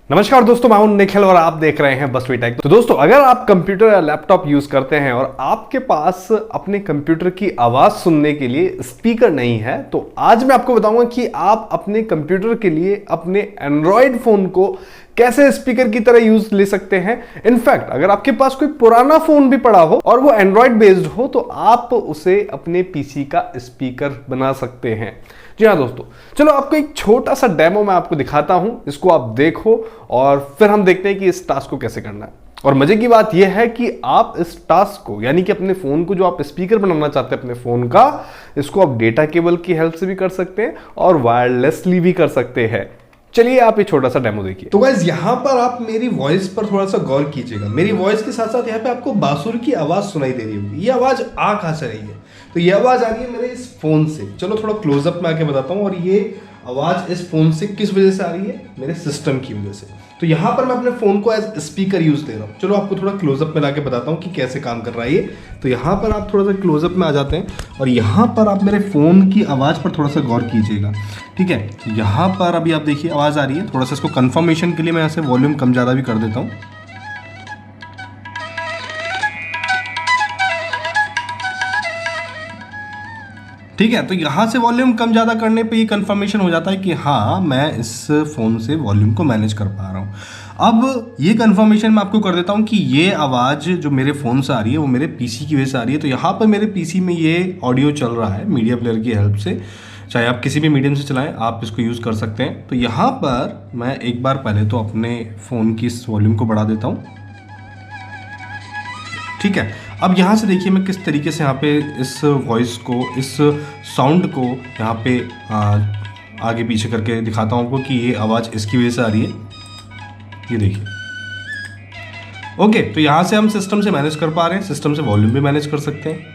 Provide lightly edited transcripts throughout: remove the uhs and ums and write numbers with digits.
नमस्कार दोस्तों, मैं हूं निखिल और आप देख रहे हैं बस वी टेक। तो दोस्तों, अगर आप कंप्यूटर या लैपटॉप यूज करते हैं और आपके पास अपने कंप्यूटर की आवाज सुनने के लिए स्पीकर नहीं है, तो आज मैं आपको बताऊंगा कि आप अपने कंप्यूटर के लिए अपने एंड्रॉयड फोन को कैसे स्पीकर की तरह यूज ले सकते हैं। इनफैक्ट अगर आपके पास कोई पुराना फोन भी पड़ा हो और वो एंड्रॉयड बेस्ड हो, तो आप उसे अपने पीसी का स्पीकर बना सकते हैं। जी हाँ दोस्तों, चलो आपको एक छोटा सा डेमो मैं आपको दिखाता हूं, इसको आप देखो और फिर हम देखते हैं कि इस टास्क को कैसे करना है। और मजे की बात यह है कि आप इस टास्क को, यानी कि अपने फोन को जो आप स्पीकर बनाना चाहते हैं अपने फोन का, इसको आप डेटा केबल की हेल्प से भी कर सकते हैं और वायरलेसली भी कर सकते हैं। चलिए आप ये छोटा सा डेमो देखिए। तो गाइस, यहाँ पर आप मेरी वॉइस पर थोड़ा सा गौर कीजिएगा। मेरी वॉइस के साथ साथ यहाँ पे आपको बांसुरी की आवाज सुनाई दे रही होगी। ये आवाज आ कहाँ से रही है? तो ये आवाज आ रही है मेरे इस फोन से। चलो थोड़ा क्लोजअप में आके बताता हूँ। और ये आवाज इस फोन से किस वजह से आ रही है? मेरे सिस्टम की वजह से। तो यहाँ पर मैं अपने फोन को एज स्पीकर यूज दे रहा हूँ। चलो आपको थोड़ा क्लोजअप में लाके बताता हूँ कि कैसे काम कर रहा है ये। तो यहाँ पर आप थोड़ा सा क्लोजअप में आ जाते हैं और यहाँ पर आप मेरे फोन की आवाज पर थोड़ा सा गौर कीजिएगा। ठीक है, यहाँ पर अभी आप देखिए आवाज आ रही है। थोड़ा सा इसको कंफर्मेशन के लिए मैं यहाँ से वॉल्यूम कम ज़्यादा भी कर देता हूँ। ठीक है, तो यहाँ से वॉल्यूम कम ज़्यादा करने पे ये कंफर्मेशन हो जाता है कि हाँ, मैं इस फ़ोन से वॉल्यूम को मैनेज कर पा रहा हूँ। अब ये कंफर्मेशन मैं आपको कर देता हूँ कि ये आवाज़ जो मेरे फ़ोन से आ रही है वो मेरे पीसी की वजह से आ रही है। तो यहाँ पर मेरे पीसी में ये ऑडियो चल रहा है मीडिया प्लेयर की हेल्प से। चाहे आप किसी भी मीडियम से चलाएं, आप इसको यूज़ कर सकते हैं। तो यहाँ पर मैं एक बार पहले तो अपने फ़ोन की इस वॉल्यूम को बढ़ा देता हूँ। ठीक है, अब यहाँ से देखिए मैं किस तरीके से यहाँ पे इस वॉइस को, इस साउंड को यहाँ पे आगे पीछे करके दिखाता हूँ आपको कि ये आवाज़ इसकी वजह से आ रही है। ये देखिए। ओके, तो यहाँ से हम सिस्टम से मैनेज कर पा रहे हैं, सिस्टम से वॉल्यूम भी मैनेज कर सकते हैं।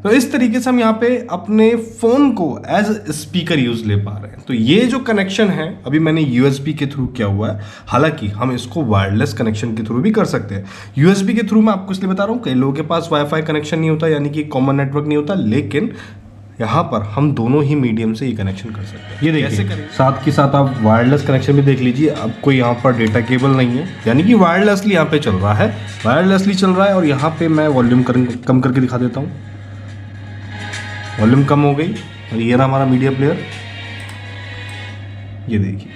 तो इस तरीके से हम यहाँ पे अपने फ़ोन को एज स्पीकर यूज़ ले पा रहे हैं। तो ये जो कनेक्शन है अभी मैंने यूएसबी के थ्रू किया हुआ है। हालांकि हम इसको वायरलेस कनेक्शन के थ्रू भी कर सकते हैं। यूएसबी के थ्रू मैं आपको इसलिए बता रहा हूँ, कई लोगों के पास वाईफाई कनेक्शन नहीं होता, यानी कि कॉमन नेटवर्क नहीं होता, लेकिन यहाँ पर हम दोनों ही मीडियम से ये कनेक्शन कर सकते हैं। ये देखिए, साथ के साथ आप वायरलेस कनेक्शन भी देख लीजिए। अब कोई यहाँ पर डेटा केबल नहीं है, यानी कि वायरलेसली यहाँ पे चल रहा है, वायरलेसली चल रहा है। और यहाँ पे मैं वॉल्यूम कम करके दिखा देता हूँ। वॉल्यूम कम हो गई और ये रहा हमारा मीडिया प्लेयर। ये देखिए,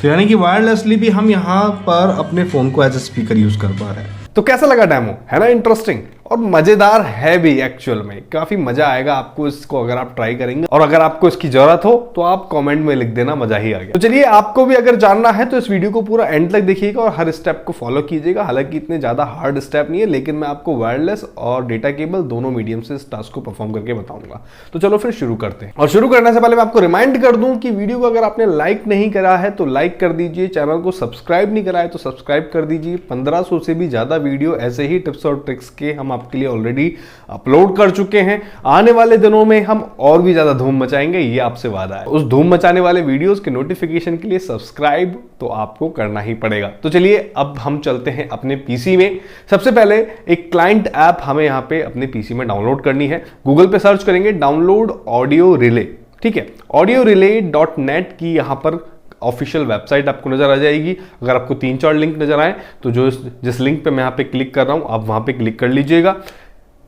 तो यानी कि वायरलेसली भी हम यहाँ पर अपने फ़ोन को एज ए स्पीकर यूज़ कर पा रहे हैं। तो कैसा लगा डेमो? है ना इंटरेस्टिंग और मजेदार है भी। एक्चुअल में काफी मजा आएगा आपको इसको अगर आप ट्राई करेंगे। और अगर आपको इसकी जरूरत हो तो आप कमेंट में लिख देना, मजा ही आ गया। तो चलिए, आपको भी अगर जानना है तो इस वीडियो को पूरा एंड तक देखिएगा और हर स्टेप को फॉलो कीजिएगा। हालांकि इतने ज्यादा हार्ड स्टेप नहीं है, लेकिन मैं आपको वायरलेस और डेटा केबल दोनों मीडियम से इस टास्क को परफॉर्म करके बताऊंगा। तो चलो फिर शुरू करते हैं। और शुरू करने से पहले मैं आपको रिमाइंड कर दूं कि वीडियो को अगर आपने लाइक नहीं करा है तो लाइक कर दीजिए, चैनल को सब्सक्राइब नहीं करा है तो सब्सक्राइब कर दीजिए। 1500 से भी ज्यादा वीडियो ऐसे ही टिप्स और ट्रिक्स के हम आपके लिए ऑलरेडी अपलोड कर चुके हैं। आने वाले दिनों में हम और भी ज्यादा धूम मचाएंगे, ये आपसे वादा है। उस धूम मचाने वाले वीडियोस के नोटिफिकेशन के लिए सब्सक्राइब तो आपको करना ही पड़ेगा। तो चलिए अब हम चलते हैं अपने पीसी में। सबसे पहले एक क्लाइंट ऐप हमें यहां पे अपने पीसी में डाउनलोड करनी है। गूगल पे सर्च करेंगे डाउनलोड ऑडियो रिले। ठीक है, audiorelay.net की यहां पर ऑफिशियल वेबसाइट आपको नजर आ जाएगी। अगर आपको 3-4 लिंक नजर आए तो जिस लिंक पे मैं यहाँ पे क्लिक कर रहा हूं, आप वहां पे क्लिक कर लीजिएगा।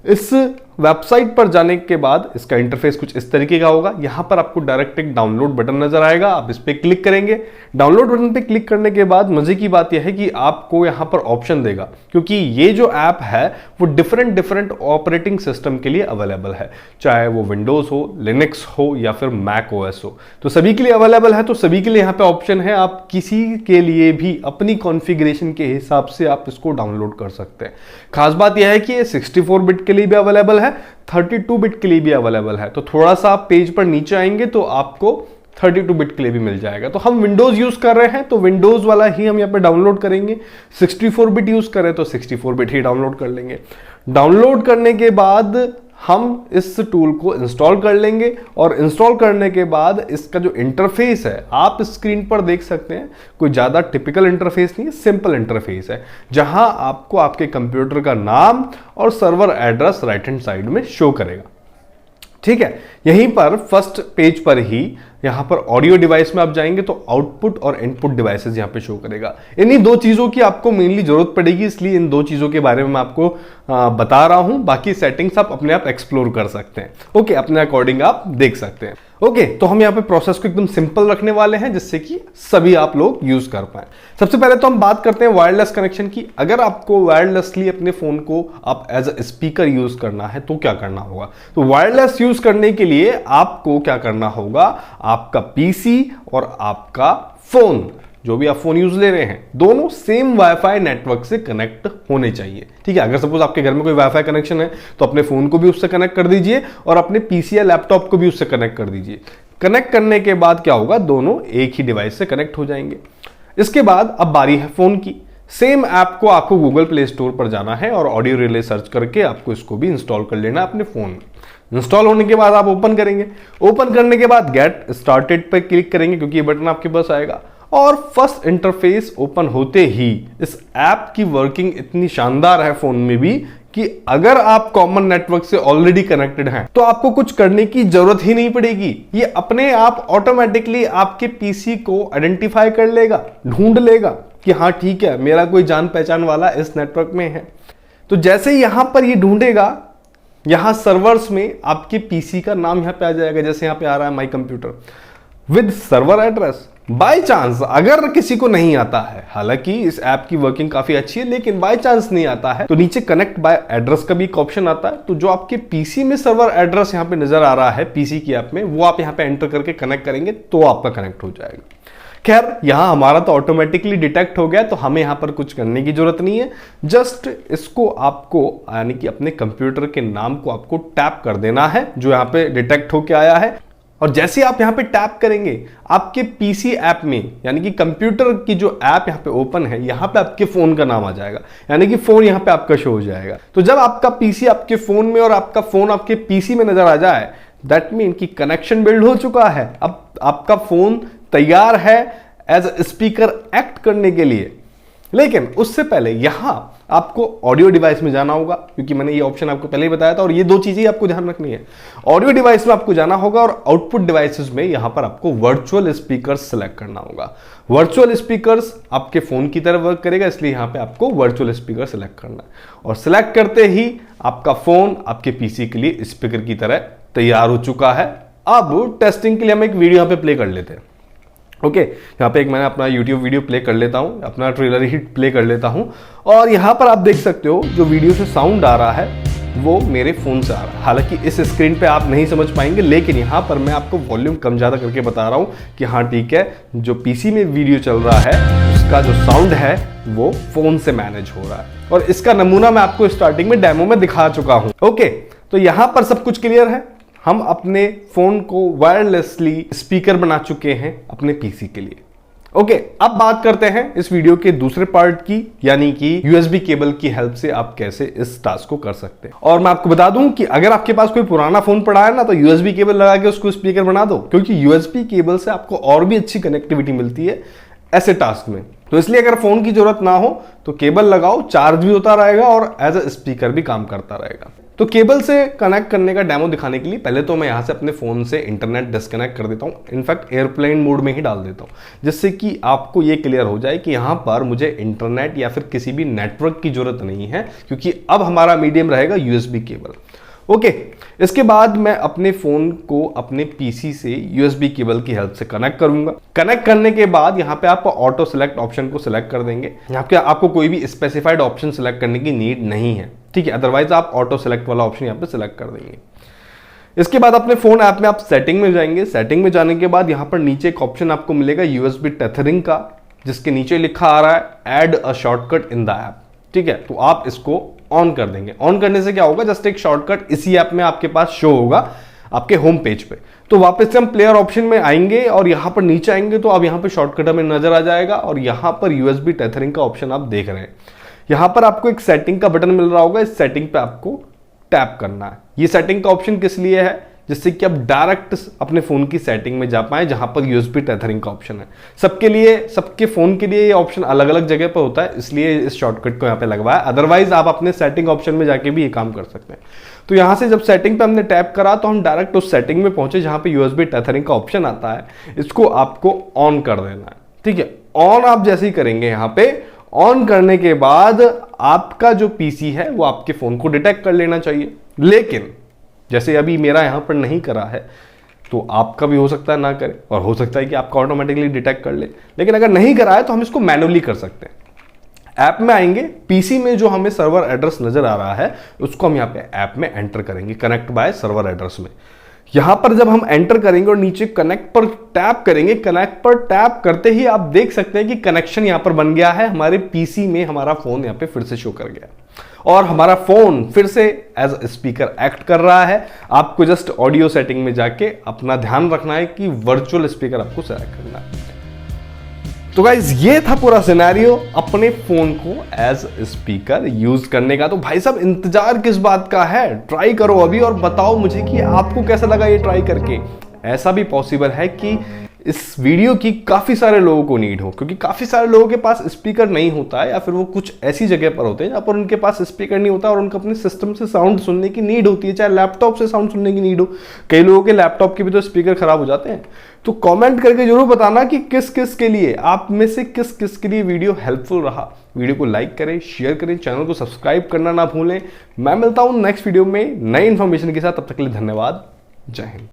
इस वेबसाइट पर जाने के बाद इसका इंटरफेस कुछ इस तरीके का होगा। यहां पर आपको डायरेक्ट एक डाउनलोड बटन नजर आएगा, आप इस पे क्लिक करेंगे। डाउनलोड बटन पे क्लिक करने के बाद मजे की बात यह है कि आपको यहां पर ऑप्शन देगा, क्योंकि ये जो ऐप है वो डिफरेंट ऑपरेटिंग सिस्टम के लिए अवेलेबल है, चाहे वो विंडोज हो, लिनक्स हो या फिर मैक ओएस हो। तो सभी के लिए अवेलेबल है। तो सभी के लिए यहाँ पे ऑप्शन है, आप किसी के लिए भी अपनी कॉन्फ़िगरेशन के हिसाब से आप इसको डाउनलोड कर सकते हैं। खास बात यह है कि ये 64 बिट के लिए भी अवेलेबल है, 32 बिट के लिए भी अवेलेबल है। तो थोड़ा सा आप पेज पर नीचे आएंगे तो आपको 32 बिट के लिए भी मिल जाएगा। तो हम विंडोज यूज कर रहे हैं तो विंडोज वाला ही हम यहाँ पे डाउनलोड करेंगे। 64 बिट यूज करें तो 64 बिट ही डाउनलोड कर लेंगे। डाउनलोड करने के बाद हम इस टूल को इंस्टॉल कर लेंगे और इंस्टॉल करने के बाद इसका जो इंटरफेस है आप स्क्रीन पर देख सकते हैं। कोई ज़्यादा टिपिकल इंटरफेस नहीं है, सिंपल इंटरफेस है, जहां आपको आपके कंप्यूटर का नाम और server address right hand side में शो करेगा। ठीक है, यहीं पर फर्स्ट पेज पर ही यहाँ पर ऑडियो डिवाइस में आप जाएंगे तो आउटपुट और इनपुट डिवाइसेस यहाँ पे शो करेगा। इन्हीं दो चीजों की आपको मेनली जरूरत पड़ेगी, इसलिए इन दो चीजों के बारे में मैं आपको बता रहा हूं। बाकी सेटिंग्स आप अपने आप एक्सप्लोर कर सकते हैं। ओके, अपने अकॉर्डिंग आप देख सकते हैं। ओके, तो हम यहाँ पे प्रोसेस को एकदम सिंपल रखने वाले हैं जिससे कि सभी आप लोग यूज कर पाए। सबसे पहले तो हम बात करते हैं वायरलेस कनेक्शन की। अगर आपको वायरलेसली अपने फोन को आप एज अ स्पीकर यूज करना है तो क्या करना होगा? तो वायरलेस यूज करने के लिए आपको क्या करना होगा, आपका पीसी और आपका फोन, जो भी आप फोन यूज ले रहे हैं, दोनों सेम वाईफाई नेटवर्क से कनेक्ट होने चाहिए। ठीक है, अगर सपोज आपके घर में कोई वाईफाई कनेक्शन है तो अपने फोन को भी उससे कनेक्ट कर दीजिए और अपने पीसी या लैपटॉप को भी उससे कनेक्ट कर दीजिए। कनेक्ट करने के बाद क्या होगा, दोनों एक ही डिवाइस से कनेक्ट हो जाएंगे। इसके बाद अब बारी है फोन की। सेम ऐप को आपको गूगल प्ले स्टोर पर जाना है और ऑडियो रिले सर्च करके आपको इसको भी इंस्टॉल कर लेना है अपने फोन में। इंस्टॉल होने के बाद आप ओपन करेंगे। ओपन करने के बाद गेट स्टार्टेड पर क्लिक करेंगे क्योंकि ये बटन आपके पास आएगा और फर्स्ट इंटरफेस ओपन होते ही इस ऐप की वर्किंग इतनी शानदार है फोन में भी कि अगर आप कॉमन नेटवर्क से ऑलरेडी कनेक्टेड हैं तो आपको कुछ करने की जरूरत ही नहीं पड़ेगी। ये अपने आप ऑटोमेटिकली आपके पीसी को आइडेंटिफाई कर लेगा, ढूंढ लेगा कि हाँ ठीक है, मेरा कोई जान पहचान वाला इस नेटवर्क में है। तो जैसे ही यहां पर ये ढूंढेगा, यहां सर्वर्स में आपके पीसी का नाम यहां पे आ जाएगा। जैसे यहां पे आ रहा है my computer with server address. By chance अगर किसी को नहीं आता है, हालांकि इस ऐप की वर्किंग काफी अच्छी है, लेकिन बाय चांस नहीं आता है तो नीचे कनेक्ट बाय एड्रेस का भी एक ऑप्शन आता है। तो जो आपके पीसी में सर्वर एड्रेस यहां पे नजर आ रहा है पीसी की ऐप में, वो आप यहां पे एंटर करके कनेक्ट करेंगे तो आपका कनेक्ट हो जाएगा। खैर, यहां हमारा तो ऑटोमेटिकली डिटेक्ट हो गया तो हमें यहां पर कुछ करने की जरूरत नहीं है। जस्ट इसको आपको यानी कि अपने कंप्यूटर के नाम को आपको टैप कर देना है जो यहां पे डिटेक्ट होके आया है। और जैसे आप यहां पे टैप करेंगे, आपके पीसी ऐप में यानी कि कंप्यूटर की जो ऐप यहां पे ओपन है, यहां पे आपके फोन का नाम आ जाएगा, यानी कि फोन यहां पे आपका शो हो जाएगा। तो जब आपका पीसी आपके फोन में और आपका फोन आपके पीसी में नजर आ जाए, दैट मीन कि कनेक्शन बिल्ड हो चुका है। अब आपका फोन तैयार है एज अ स्पीकर एक्ट करने के लिए। लेकिन उससे पहले यहां आपको ऑडियो डिवाइस में जाना होगा, क्योंकि मैंने ये ऑप्शन आपको पहले ही बताया था और ये दो चीजें आपको ध्यान रखनी है। ऑडियो डिवाइस में आपको जाना होगा और आउटपुट डिवाइसेस में यहां पर आपको वर्चुअल स्पीकर्स सेलेक्ट करना होगा। वर्चुअल स्पीकर्स आपके फोन की तरह वर्क करेगा, इसलिए यहां पे आपको वर्चुअल स्पीकर सेलेक्ट करना है। और सेलेक्ट करते ही आपका फोन आपके पीसी के लिए स्पीकर की तरह तैयार हो चुका है। अब टेस्टिंग के लिए हम एक वीडियो यहां पे प्ले कर लेते हैं। ओके, यहाँ पे एक मैंने अपना YouTube वीडियो प्ले कर लेता हूँ, अपना ट्रेलर ही प्ले कर लेता हूँ और यहाँ पर आप देख सकते हो जो वीडियो से साउंड आ रहा है वो मेरे फोन से आ रहा है। हालांकि इस स्क्रीन पे आप नहीं समझ पाएंगे, लेकिन यहाँ पर मैं आपको वॉल्यूम कम ज़्यादा करके बता रहा हूँ कि हाँ ठीक है, जो पीसी में वीडियो चल रहा है उसका जो साउंड है वो फोन से मैनेज हो रहा है। और इसका नमूना मैं आपको स्टार्टिंग में डेमो में दिखा चुका हूँ। ओके, तो यहाँ पर सब कुछ क्लियर है। हम अपने फोन को वायरलेसली स्पीकर बना चुके हैं अपने पीसी के लिए। ओके, अब बात करते हैं इस वीडियो के दूसरे पार्ट की, यानी कि यूएसबी केबल की हेल्प से आप कैसे इस टास्क को कर सकते हैं। और मैं आपको बता दूं कि अगर आपके पास कोई पुराना फोन पड़ा है ना, तो यूएसबी केबल लगा के उसको स्पीकर बना दो, क्योंकि यूएसबी केबल से आपको और भी अच्छी कनेक्टिविटी मिलती है ऐसे टास्क में। तो इसलिए अगर फोन की जरूरत ना हो तो केबल लगाओ, चार्ज भी होता रहेगा और एज अ स्पीकर भी काम करता रहेगा। तो केबल से कनेक्ट करने का डेमो दिखाने के लिए पहले तो मैं यहां से अपने फोन से इंटरनेट डिस्कनेक्ट कर देता हूं, इनफैक्ट एयरप्लेन मोड में ही डाल देता हूं, जिससे कि आपको ये क्लियर हो जाए कि यहां पर मुझे इंटरनेट या फिर किसी भी नेटवर्क की जरूरत नहीं है, क्योंकि अब हमारा मीडियम रहेगा यूएसबी केबल। ओके, इसके बाद मैं अपने फोन को अपने पीसी से यूएसबी केबल की हेल्प से कनेक्ट करूंगा। कनेक्ट करने के बाद यहाँ पे आप ऑटो सेलेक्ट ऑप्शन को सिलेक्ट कर देंगे। यहाँ पे आपको कोई भी स्पेसिफाइड ऑप्शन सेलेक्ट करने की नीड नहीं है, ठीक है, अदरवाइज आप ऑटो सेलेक्ट वाला ऑप्शन यहाँ पे सिलेक्ट कर देंगे। इसके बाद अपने फोन ऐप में आप सेटिंग में जाएंगे। सेटिंग में जाने के बाद यहाँ पर नीचे एक ऑप्शन आपको मिलेगा यूएसबी टेथरिंग का, जिसके नीचे लिखा आ रहा है add a shortcut in the app. ठीक है, तो आप इसको ऑन कर देंगे। ऑन करने से क्या होगा, जस्ट एक शॉर्टकट इसी ऐप में आपके पास शो होगा आपके होम पेज पे। तो वापस से हम प्लेयर ऑप्शन में आएंगे और यहां पर नीचे आएंगे तो अब यहां पे शॉर्टकट हमें नजर आ जाएगा और यहां पर यूएसबी टेथरिंग का ऑप्शन आप देख रहे हैं। यहां पर आपको एक सेटिंग का बटन मिल रहा होगा, इस सेटिंग पे आपको टैप करना है। ये सेटिंग का ऑप्शन किस लिए है जिससे कि आप डायरेक्ट अपने फ़ोन की सेटिंग में जा पाएँ जहाँ पर यूएसबी टेथरिंग का ऑप्शन है। सबके लिए, सबके फ़ोन के लिए ये ऑप्शन अलग अलग जगह पर होता है, इसलिए इस शॉर्टकट को यहाँ पे लगवाया। अदरवाइज आप अपने सेटिंग ऑप्शन में जाके भी ये काम कर सकते हैं। तो यहाँ से जब सेटिंग पे हमने टैप करा तो हम डायरेक्ट उस सेटिंग में पहुंचे जहाँ पे यूएसबी टेथरिंग का ऑप्शन आता है। इसको आपको ऑन कर देना है, ठीक है। ऑन आप जैसे ही करेंगे, यहाँ पे ऑन करने के बाद आपका जो पीसी है वो आपके फोन को डिटेक्ट कर लेना चाहिए। लेकिन जैसे अभी मेरा यहां पर नहीं करा है, तो आपका भी हो सकता है ना करे, और हो सकता है कि आपका ऑटोमेटिकली डिटेक्ट कर ले। लेकिन अगर नहीं करा है तो हम इसको मैनुअली कर सकते हैं। ऐप में आएंगे, पीसी में जो हमें सर्वर एड्रेस नजर आ रहा है उसको हम यहाँ पे ऐप में एंटर करेंगे, कनेक्ट बाय सर्वर एड्रेस में। यहां पर जब हम एंटर करेंगे और नीचे कनेक्ट पर टैप करेंगे, कनेक्ट पर टैप करते ही आप देख सकते हैं कि कनेक्शन यहां पर बन गया है। हमारे पीसी में हमारा फोन यहां पे फिर से शो कर गया और हमारा फोन फिर से एज स्पीकर एक्ट कर रहा है। आपको जस्ट ऑडियो सेटिंग में जाके अपना ध्यान रखना है कि वर्चुअल स्पीकर आपको सेलेक्ट करना है। तो गाइज ये था पूरा सिनेरियो अपने फोन को एज स्पीकर यूज करने का। तो भाई साहब इंतजार किस बात का है, ट्राई करो अभी और बताओ मुझे कि आपको कैसा लगा ये ट्राई करके। ऐसा भी पॉसिबल है कि इस वीडियो की काफी सारे लोगों को नीड हो, क्योंकि काफी सारे लोगों के पास स्पीकर नहीं होता है, या फिर वो कुछ ऐसी जगह पर होते हैं जहां पर उनके पास स्पीकर नहीं होता और उनको अपने सिस्टम से साउंड सुनने की नीड होती है, चाहे लैपटॉप से साउंड सुनने की नीड हो। कई लोगों के लैपटॉप के भी तो स्पीकर खराब हो जाते हैं। तो कमेंट करके जरूर बताना कि किस किस के लिए, आप में से किस किस के लिए वीडियो हेल्पफुल रहा। वीडियो को लाइक करें, शेयर करें, चैनल को सब्सक्राइब करना ना भूलें। मैं मिलता हूं नेक्स्ट वीडियो में नई इन्फॉर्मेशन के साथ, तब तक के लिए धन्यवाद। जय हिंद।